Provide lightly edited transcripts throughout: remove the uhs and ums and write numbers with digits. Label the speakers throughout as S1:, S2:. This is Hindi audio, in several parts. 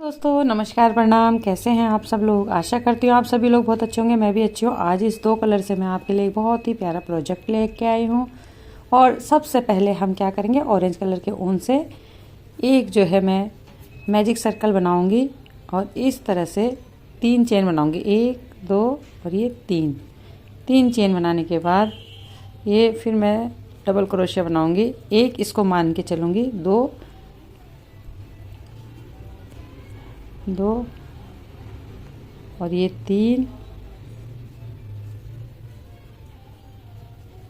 S1: दोस्तों नमस्कार प्रणाम। कैसे हैं आप सब लोग। आशा करती हूँ आप सभी लोग बहुत अच्छे होंगे। मैं भी अच्छी हूँ। आज इस 2 कलर से मैं आपके लिए एक बहुत ही प्यारा प्रोजेक्ट लेके आई हूँ। और सबसे पहले हम क्या करेंगे, ऑरेंज कलर के ऊन से एक जो है मैं मैजिक सर्कल बनाऊँगी और इस तरह से 3 चेन बनाऊँगी। 1 2 और ये 3 चेन बनाने के बाद ये फिर मैं डबल क्रोशिया बनाऊँगी। एक इसको मान के चलूँगी, 2 और ये 3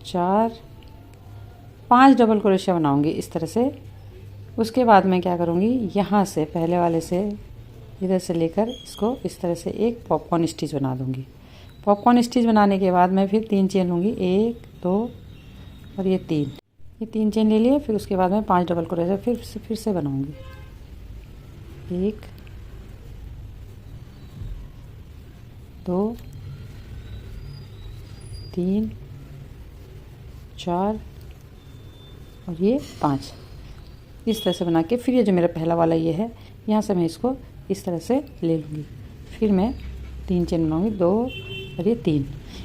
S1: 4 5 डबल क्रोशिया बनाऊंगी इस तरह से। उसके बाद मैं क्या करूंगी, यहाँ से पहले वाले से इधर से लेकर इसको इस तरह से एक पॉपकॉर्न स्टिच बना दूंगी। पॉपकॉर्न स्टिच बनाने के बाद मैं फिर 3 चेन लूँगी, 1 2 और ये 3 चेन ले लिए। फिर उसके बाद मैं 5 डबल क्रोशिया फिर से बनाऊंगी। 1 2 3 4 और ये 5 इस तरह से बना के फिर ये जो मेरा पहला वाला ये है, यहाँ से मैं इसको इस तरह से ले लूँगी। फिर मैं 3 चेन बनाऊँगी, 2 और ये 3।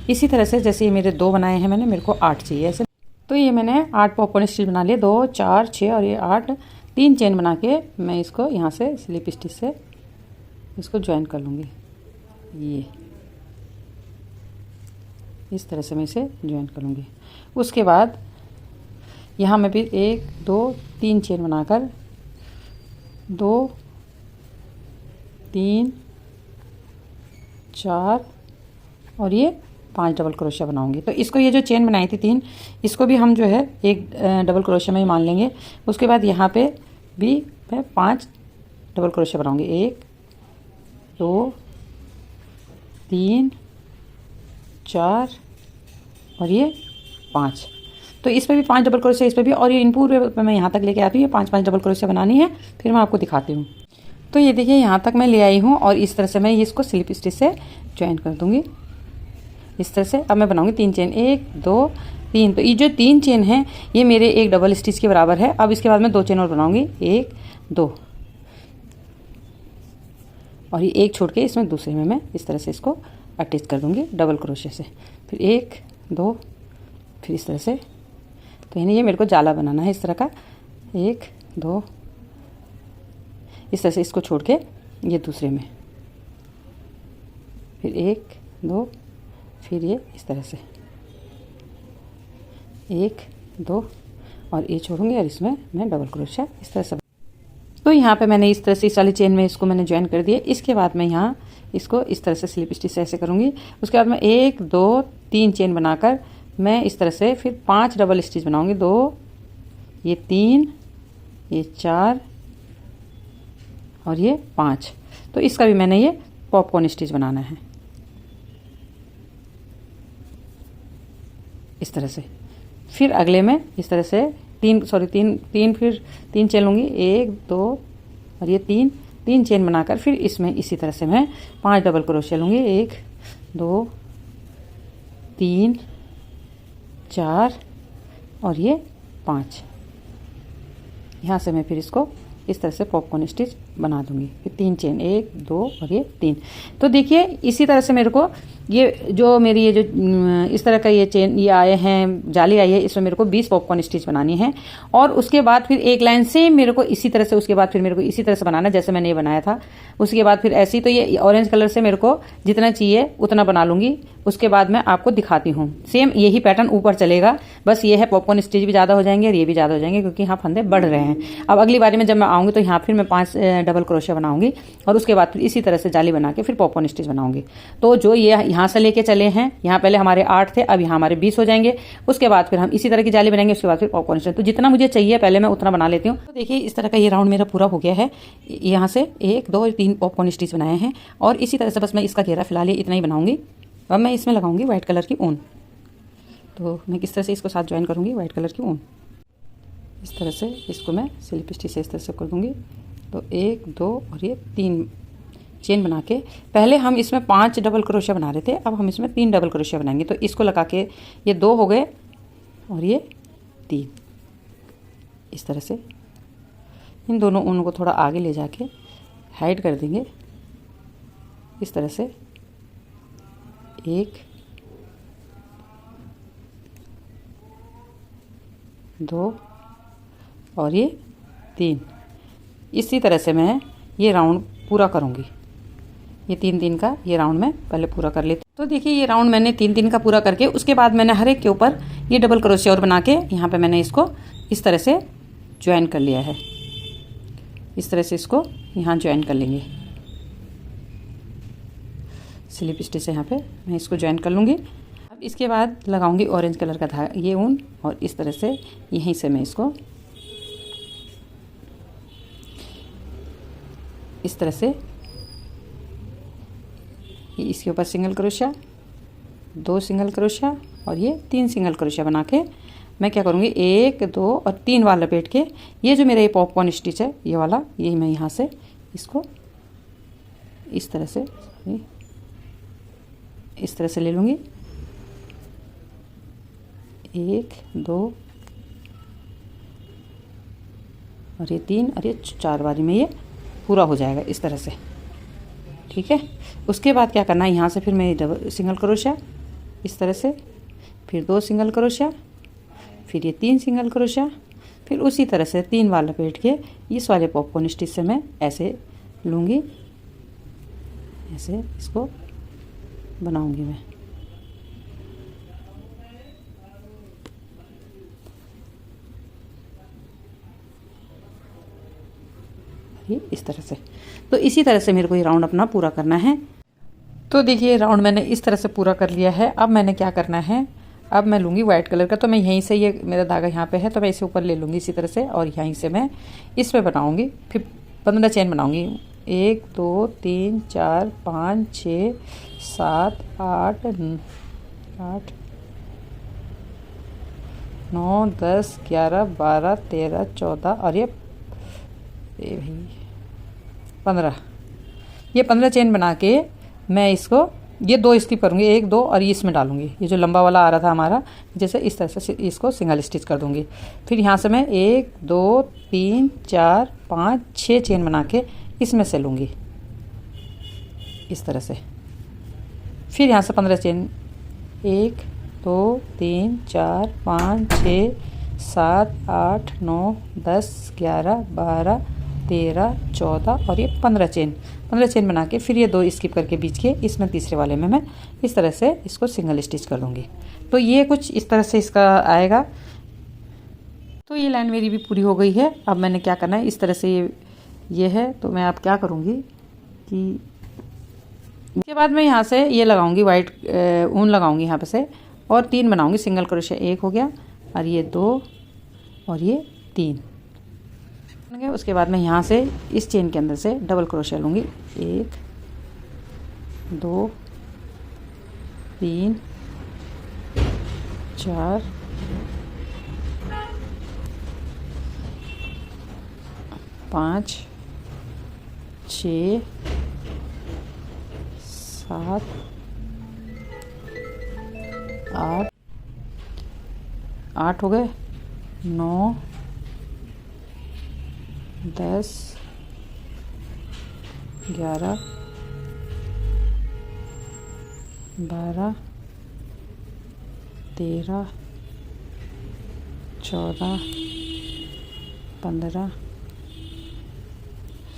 S1: इसी तरह से जैसे ये मेरे 2 बनाए हैं मैंने, मेरे को 8 चाहिए ऐसे। तो ये मैंने 8 पॉपकॉर्न स्टिच बना लिए, 2 4 6 और ये 8। 3 चेन बना के मैं इसको यहाँ से स्लिप स्टिच से इसको ज्वाइन कर लूँगी। ये इस तरह से मैं इसे ज्वाइन कर लूँगी। उसके बाद यहाँ मैं फिर 1 2 3 चेन बनाकर 2 3 4 और ये 5 डबल क्रोशिया बनाऊंगी। तो इसको ये जो चेन बनाई थी 3, इसको भी हम जो है एक डबल क्रोशिया में ही मान लेंगे। उसके बाद यहाँ पे भी मैं 5 डबल क्रोशिया बनाऊंगी, 1 2 3 4 और ये 5। तो इस पर भी 5 डबल क्रोशिया, इस पर भी, और ये इन पूरे पे मैं यहाँ तक लेके आती हूँ। 5 डबल क्रोशिया बनानी है, फिर मैं आपको दिखाती हूँ। तो ये देखिए यहाँ तक मैं ले आई हूँ और इस तरह से मैं इसको स्लिप स्टिच से ज्वाइन कर दूँगी इस तरह से। अब मैं बनाऊँगी 3 चेन, 1 2 3। तो ये जो 3 चेन है ये मेरे एक डबल स्टिच के बराबर है। अब इसके बाद मैं 2 चेन और बनाऊँगी, 1 2 और ये एक छोड़ के इसमें दूसरे में मैं इस तरह से इसको अटैच कर दूँगी डबल क्रोशिया से। फिर 1 2 फिर इस तरह से। तो यानी ये मेरे को जाला बनाना है इस तरह का, 1 2 इस तरह से इसको छोड़ के ये दूसरे में, फिर 1 2 फिर ये इस तरह से 1 2 और ये छोड़ूंगी और इसमें मैं डबल क्रोशिया इस तरह से। तो यहाँ पे मैंने इस तरह से इस वाली चेन में इसको मैंने ज्वाइन कर दिया। इसके बाद मैं यहाँ इसको इस तरह से स्लिप स्टिच ऐसे करूँगी। उसके बाद मैं 1 2 3 चेन बनाकर मैं इस तरह से फिर 5 डबल स्टिच बनाऊँगी, 2 ये 3 ये 4 और ये 5। तो इसका भी मैंने ये पॉपकॉर्न स्टिच बनाना है इस तरह से। फिर अगले में इस तरह से 3 फिर 3 चेन लूँगी, 1 2 और ये 3 चेन बनाकर फिर इसमें इसी तरह से मैं 5 डबल क्रोशिया लूँगी, 1 2 3 4 और ये 5। यहाँ से मैं फिर इसको इस तरह से पॉपकॉर्न स्टिच बना दूंगी। फिर 3 चेन, 1 2 और ये 3। तो देखिए इसी तरह से मेरे को ये जो मेरी ये जो इस तरह का ये चेन ये आए हैं, जाली आई है, इसमें मेरे को 20 पॉपकॉर्न स्टिच बनानी है। और उसके बाद फिर एक लाइन से मेरे को इसी तरह से, उसके बाद फिर मेरे को इसी तरह से बनाना जैसे मैंने ये बनाया था। उसके बाद फिर ऐसी, तो ये ऑरेंज कलर से मेरे को जितना चाहिए उतना बना लूँगी। उसके बाद मैं आपको दिखाती हूँ। सेम यही पैटर्न ऊपर चलेगा, बस ये है पॉपकॉर्न स्टिच भी ज़्यादा हो जाएंगे और ये भी ज़्यादा हो जाएंगे क्योंकि यहाँ फंदे बढ़ रहे हैं। अब अगली बारी में जब मैं आऊँगी तो यहाँ फिर मैं 5 डबल क्रोशिया बनाऊंगी और उसके बाद फिर इसी तरह से जाली बना के फिर पॉपकॉर्न स्टिच बनाऊंगी। तो जो ये यहाँ से लेके चले हैं, यहाँ पहले हमारे 8 थे, अब यहाँ हमारे 20 हो जाएंगे। उसके बाद फिर हम इसी तरह की जाली बनाएंगे, उसके बाद फिर पॉपकॉर्न स्टिच। तो जितना मुझे चाहिए पहले मैं उतना बना लेती हूँ। तो देखिए इस तरह का ये राउंड मेरा पूरा हो गया है। यहाँ से 1 2 3 पॉपकॉर्न स्टिच बनाए हैं और इसी तरह से बस मैं इसका घेरा फिलहाल इतना ही बनाऊंगी। अब मैं इसमें लगाऊंगी व्हाइट कलर की ऊन। तो मैं किस तरह से इसको साथ ज्वाइन करूँगी, व्हाइट कलर की ऊन इस तरह से इसको मैं स्लिप स्टिच से इस तरह से कर दूँगी। तो 1 2 और ये 3 चेन बना के, पहले हम इसमें 5 डबल क्रोशिया बना रहे थे, अब हम इसमें 3 डबल क्रोशिया बनाएंगे। तो इसको लगा के ये 2 हो गए और ये 3 इस तरह से इन दोनों ऊन को थोड़ा आगे ले जाके हाइड कर देंगे इस तरह से, 1 2 और ये 3। इसी तरह से मैं ये राउंड पूरा करूँगी। ये 3-3 का ये राउंड मैं पहले पूरा कर लेती हूँ। तो देखिए ये राउंड मैंने 3-3 का पूरा करके उसके बाद मैंने हर एक के ऊपर ये डबल क्रोशे और बना के यहाँ पे मैंने इसको इस तरह से ज्वाइन कर लिया है। इस तरह से इसको यहाँ ज्वाइन कर लेंगे। स्लिप स्टिच से यहाँ पे मैं इसको ज्वाइन कर लूँगी। अब इसके बाद लगाऊंगी ऑरेंज कलर का धागा, ये ऊन, और इस तरह से यहीं से मैं इसको इस तरह से इसके ऊपर सिंगल क्रोशिया, 2 सिंगल क्रोशिया और ये 3 सिंगल क्रोशिया बना के मैं क्या करूँगी, 1 2 और 3 बार लपेट के ये जो मेरा ये पॉपकॉर्न स्टिच है ये वाला, ये मैं यहाँ से इसको इस तरह से ले लूँगी। 1 2 और ये 3 और ये 4 बारी में ये पूरा हो जाएगा इस तरह से। ठीक है, उसके बाद क्या करना है, यहाँ से फिर मैं डबल सिंगल क्रोशिया इस तरह से, फिर 2 सिंगल क्रोशिया, फिर ये 3 सिंगल क्रोशिया, फिर उसी तरह से 3 बार लपेट के इस वाले पॉपकॉर्न स्टिच से मैं ऐसे लूँगी, ऐसे इसको बनाऊँगी मैं। ये इस तरह से, तो इसी तरह से मेरे को ये राउंड अपना पूरा करना है। तो देखिए राउंड मैंने इस तरह से पूरा कर लिया है। अब मैंने क्या करना है, अब मैं लूँगी वाइट कलर का, तो मैं यहीं से, ये मेरा धागा यहाँ पे है तो मैं इसे ऊपर ले लूँगी इसी तरह से, और यहीं से मैं इस पे बनाऊँगी। फिर 15 चेन बनाऊँगी, 1 2 3 4 5 6 7 8 9 10 11 12 13 14 और ये भाई 15, ये 15 चेन बना के मैं इसको ये 2 स्किप करूँगी, 1 2 और ये इसमें डालूँगी। ये जो लंबा वाला आ रहा था हमारा, जैसे इस तरह से इसको सिंगल स्टिच कर दूँगी। फिर यहाँ से मैं 1 2 3 4 5 6 चेन बना के इसमें से लूँगी इस तरह से। फिर यहाँ से 15 चेन, 1 2 3 4 5 6 7 8 9 10 11 12 13 14 और ये 15 चेन बना के फिर ये 2 स्किप करके बीच के इसमें तीसरे वाले में मैं इस तरह से इसको सिंगल स्टिच कर दूँगी। तो ये कुछ इस तरह से इसका आएगा। तो ये लाइन मेरी भी पूरी हो गई है। अब मैंने क्या करना है, इस तरह से ये है, तो मैं अब क्या करूँगी कि इसके बाद मैं यहाँ से ये लगाऊँगी, वाइट ऊन लगाऊँगी यहाँ पे से, और 3 बनाऊँगी सिंगल क्रोशिया। 1 हो गया और ये 2 और ये 3। उसके बाद मैं यहाँ से इस चेन के अंदर से डबल क्रोशिया लूँगी, 1 2 3 4 5 6 7 8 हो गए, 9 10 11 12 13 14 15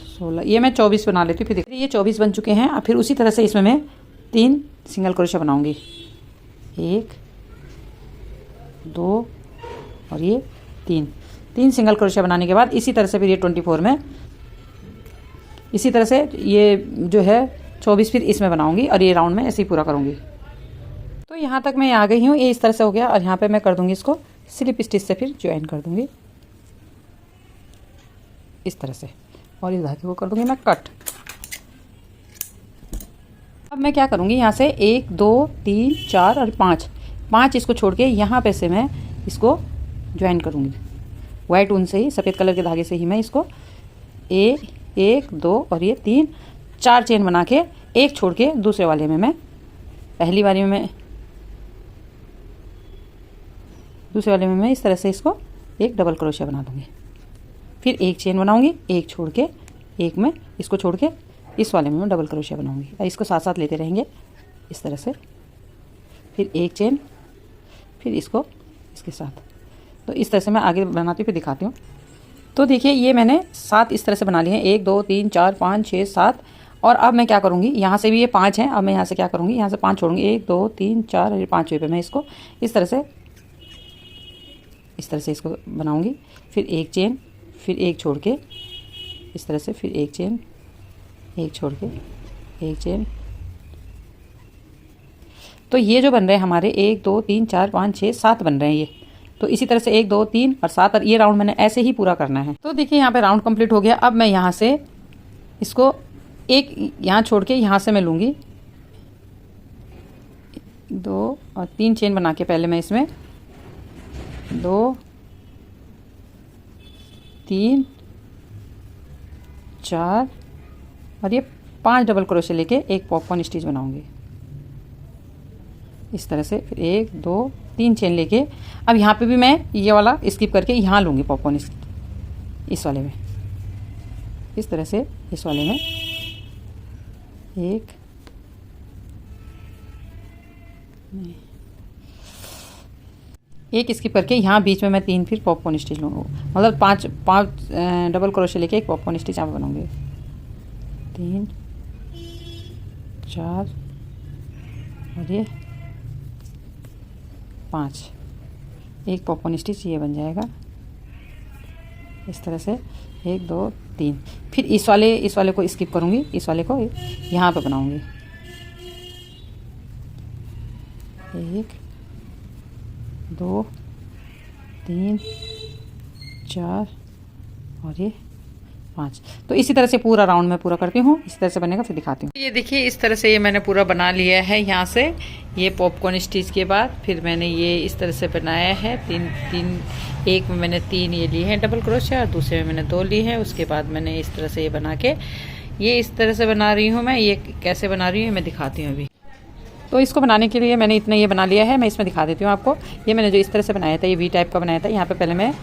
S1: 16, ये मैं 24 बना लेती हूँ। फिर देखिए ये 24 बन चुके हैं। अब फिर उसी तरह से इसमें मैं 3 सिंगल क्रोशिया बनाऊंगी, 1 2 और ये 3 सिंगल क्रोशिया बनाने के बाद इसी तरह से फिर ये 24 में इसी तरह से ये जो है 24 फिर इसमें बनाऊंगी और ये राउंड में ऐसे ही पूरा करूंगी। तो यहाँ तक मैं आ गई हूँ, ये इस तरह से हो गया। और यहाँ पे मैं कर दूंगी इसको स्लिप स्टिच से, फिर ज्वाइन कर दूंगी इस तरह से, और इस धागे को कर दूंगी मैं कट। अब मैं क्या करूंगी, यहाँ से 1 2 3 4 और 5 इसको छोड़ के यहाँ पे से मैं इसको ज्वाइन करूंगी वाइट ऊन से ही, सफ़ेद कलर के धागे से ही मैं इसको 1 2 और ये 3 4 चेन बना के एक छोड़ के दूसरे वाले में मैं पहली बारी में मैं दूसरे वाले में मैं इस तरह से इसको एक डबल क्रोशिया बना दूंगी। फिर एक चेन बनाऊंगी, एक छोड़ के एक में इसको छोड़ के इस वाले में मैं डबल क्रोशिया बनाऊंगी। इसको साथ साथ लेते रहेंगे इस तरह से, फिर एक चेन, फिर इसको इसके साथ। तो इस तरह से मैं आगे बनाती हूँ, फिर दिखाती हूँ। तो देखिए ये मैंने 7 इस तरह से बना लिए हैं, 1 2 3 4 5 6 7। और अब मैं क्या करूँगी, यहाँ से भी ये 5 हैं, अब मैं यहाँ से क्या करूँगी, यहाँ से 5 छोड़ूंगी, 1 2 3 4 और 5वें पे मैं इसको इस तरह से इसको बनाऊँगी। फिर एक चेन, फिर एक छोड़ के इस तरह से, फिर एक चेन, एक छोड़ के एक चेन। तो ये जो बन रहे हैं हमारे 1 2 3 4 5 6 7 बन रहे हैं ये। तो इसी तरह से 1 2 3 और 7 और ये राउंड मैंने ऐसे ही पूरा करना है। तो देखिए यहाँ पे राउंड कंप्लीट हो गया। अब मैं यहाँ से इसको एक यहाँ छोड़ के यहाँ से मैं लूँगी 2 और 3 चेन बना के पहले मैं इसमें 2 3 4 और ये 5 डबल क्रोशिया लेके एक पॉपकॉर्न स्टिच बनाऊंगी इस तरह से। फिर 1 2 3 चेन लेके अब यहाँ पे भी मैं ये वाला स्किप करके यहाँ लूँगी पॉपकॉर्न इस वाले में, इस तरह से इस वाले में एक स्किप करके यहाँ बीच में मैं 3 फिर पॉपकॉर्न स्टिच लूँगा, मतलब 5 डबल क्रोशिया लेके एक पॉपकॉर्न स्टिच यहाँ पे बनाऊँगी। 3 4 और ये 5, एक पॉपकॉर्न स्टिच ये बन जाएगा इस तरह से। 1 2 3 फिर इस वाले को स्किप करूँगी, इस वाले को यहाँ पे बनाऊँगी। 1 2 3 4 और ये 5। तो इसी तरह से पूरा राउंड मैं पूरा करती हूँ, इसी तरह से बनेगा, फिर दिखाती हूँ। ये देखिए इस तरह से ये मैंने पूरा बना लिया है। यहाँ से ये पॉपकॉर्न स्टिच के बाद फिर मैंने ये इस तरह से बनाया है। 3 एक में मैंने 3 ये लिए हैं डबल क्रोशिया और दूसरे में मैंने 2 लिए हैं। उसके बाद मैंने इस तरह से ये बना के ये इस तरह से बना रही हूँ मैं। ये कैसे बना रही हूँ मैं दिखाती हूँ अभी। तो इसको बनाने के लिए मैंने इतना ये बना लिया है, मैं इसमें दिखा देती हूँ आपको। ये मैंने जो इस तरह से बनाया था, ये वी टाइप का बनाया था। यहाँ पे पहले मैं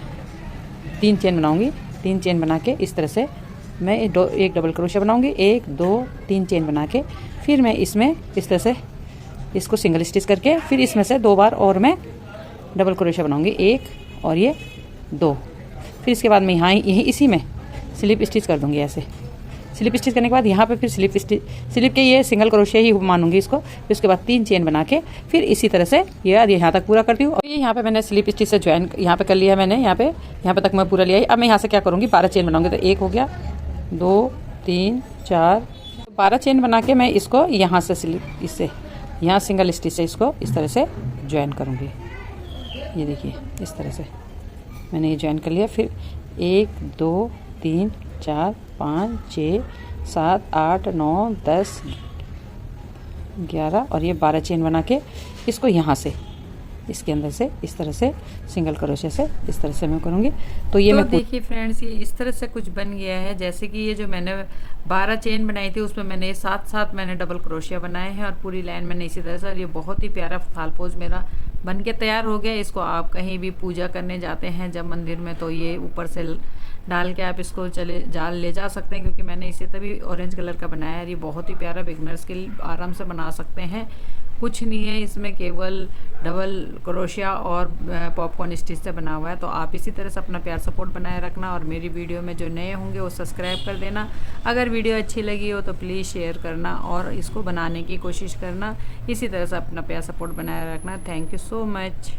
S1: 3 चेन बनाऊंगी, 3 चेन बना के इस तरह से मैं एक डबल क्रोशिया बनाऊंगी, 1 2 3 चेन बना के फिर मैं इसमें इस तरह से इसको सिंगल स्टिच करके फिर इसमें से 2 बार और मैं डबल क्रोशिया बनाऊंगी, 1 और ये 2। फिर इसके बाद मैं यहाँ यही इसी में स्लिप स्टिच कर दूँगी ऐसे। स्लिप स्टिच करने के बाद यहाँ पे फिर स्लिप के ये सिंगल क्रोशिया ही मानूंगी इसको। फिर उसके बाद 3 चेन बना के फिर इसी तरह से ये यहाँ तक पूरा करती हूँ। और ये यहाँ पे मैंने स्लिप स्टिच से ज्वाइन यहाँ पे कर लिया मैंने, यहाँ पे तक मैं पूरा लिया है। अब मैं यहाँ से क्या करूँगी, 12 चेन बनाऊंगी। तो 1 हो गया, 2 3 4 12 चेन बना के मैं इसको यहाँ से स्लिप इससे यहाँ सिंगल स्टिच से इसको इस तरह से ज्वाइन करूँगी। ये देखिए इस तरह से मैंने ये ज्वाइन कर लिया। फिर 1 2 3 4 5 6 7 8 9 10 11 और ये 12 चेन बना के इसको यहाँ से इसके अंदर से इस तरह से सिंगल क्रोशिया से इस तरह से मैं करूँगी। तो ये मैं देखिए फ्रेंड्स, ये इस तरह से कुछ बन गया है। जैसे कि ये जो मैंने 12 चेन बनाई थी उसमें मैंने 7 मैंने डबल क्रोशिया बनाए हैं और पूरी लाइन मैंने इसी तरह से। और ये बहुत ही प्यारा फाल पोज मेरा बन के तैयार हो गया। इसको आप कहीं भी पूजा करने जाते हैं जब मंदिर में, तो ये ऊपर से डाल के आप इसको ले जा सकते हैं, क्योंकि मैंने इसे तभी ऑरेंज कलर का बनाया है। ये बहुत ही प्यारा, बिगनर्स के लिए आराम से बना सकते हैं। कुछ नहीं है इसमें, केवल डबल क्रोशिया और पॉपकॉर्न स्टिच से बना हुआ है। तो आप इसी तरह से अपना प्यार सपोर्ट बनाए रखना और मेरी वीडियो में जो नए होंगे वो सब्सक्राइब कर देना। अगर वीडियो अच्छी लगी हो तो प्लीज़ शेयर करना और इसको बनाने की कोशिश करना। इसी तरह से अपना प्यार सपोर्ट बनाए रखना। Thank you so much.